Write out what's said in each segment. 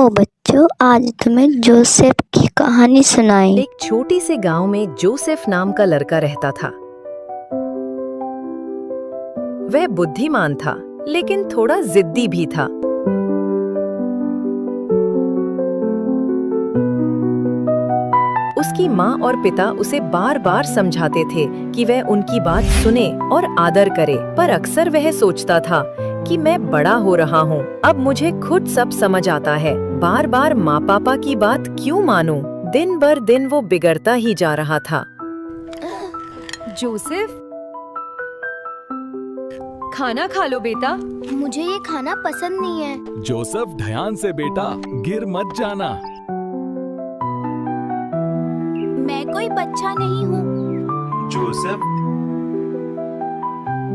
आओ बच्चों, आज तुम्हें जोसेफ की कहानी सुनाई। एक छोटी से गांव में जोसेफ नाम का लड़का रहता था। वह बुद्धिमान था, लेकिन थोड़ा जिद्दी भी था। उसकी माँ और पिता उसे बार बार समझाते थे कि वह उनकी बात सुने और आदर करे, पर अक्सर वह सोचता था कि मैं बड़ा हो रहा हूँ, अब मुझे खुद सब समझ आता है, बार बार माँ पापा की बात क्यों मानूं? दिन भर दिन वो बिगड़ता ही जा रहा था। जोसेफ, खाना खा लो बेटा। मुझे ये खाना पसंद नहीं है। जोसेफ, ध्यान से बेटा, गिर मत जाना। मैं कोई बच्चा नहीं हूँ। जोसेफ,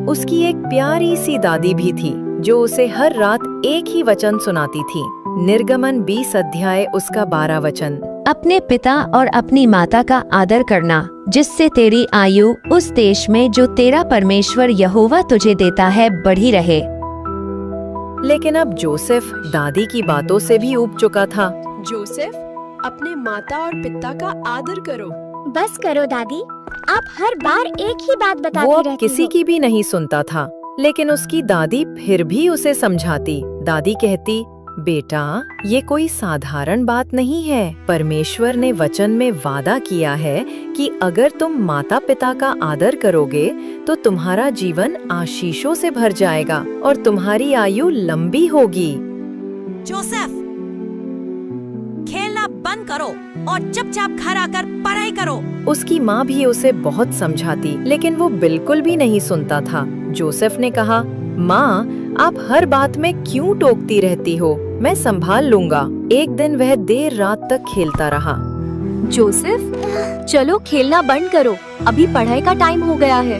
उसकी एक प्यारी सी दादी भी थी जो उसे हर रात एक ही वचन सुनाती थी। निर्गमन 20 अध्याय उसका 12 वचन। अपने पिता और अपनी माता का आदर करना, जिससे तेरी आयु उस देश में जो तेरा परमेश्वर यहोवा तुझे देता है बढ़ी रहे। लेकिन अब जोसेफ दादी की बातों से भी ऊब चुका था। जोसेफ, अपने माता और पिता का आदर करो। बस करो दादी, आप हर बार एक ही बात वो बताती अब रहती किसी हो। की भी नहीं सुनता था, लेकिन उसकी दादी फिर भी उसे समझाती। दादी कहती, बेटा, ये कोई साधारण बात नहीं है। परमेश्वर ने वचन में वादा किया है कि अगर तुम माता पिता का आदर करोगे तो तुम्हारा जीवन आशीषों से भर जाएगा और तुम्हारी आयु लंबी होगी। जोसेफ, खेलना बंद करो और चुपचाप घर आकर पढ़ाई करो। उसकी माँ भी उसे बहुत समझाती, लेकिन वो बिल्कुल भी नहीं सुनता था। जोसेफ ने कहा, माँ, आप हर बात में क्यों टोकती रहती हो? मैं संभाल लूंगा। एक दिन वह देर रात तक खेलता रहा। जोसेफ, चलो खेलना बंद करो, अभी पढ़ाई का टाइम हो गया है।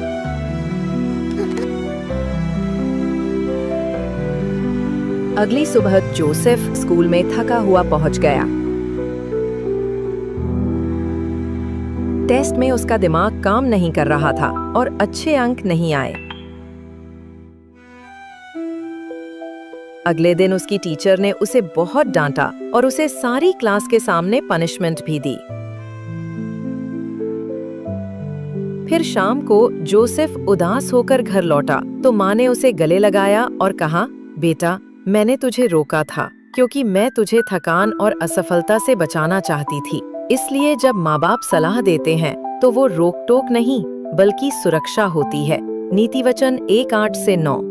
अगली सुबह जोसेफ स्कूल में थका हुआ पहुंच गया। टेस्ट में उसका दिमाग काम नहीं कर रहा था और अच्छे अंक नहीं आए। अगले दिन उसकी टीचर ने उसे बहुत डांटा और उसे सारी क्लास के सामने पनिशमेंट भी दी। फिर शाम को जोसेफ उदास होकर घर लौटा तो माँ ने उसे गले लगाया और कहा, बेटा, मैंने तुझे रोका था क्योंकि मैं तुझे थकान और असफलता से बचाना चाहती थी। इसलिए जब माँ बाप सलाह देते हैं तो वो रोक टोक नहीं बल्कि सुरक्षा होती है। नीति वचन 1:8 से 9।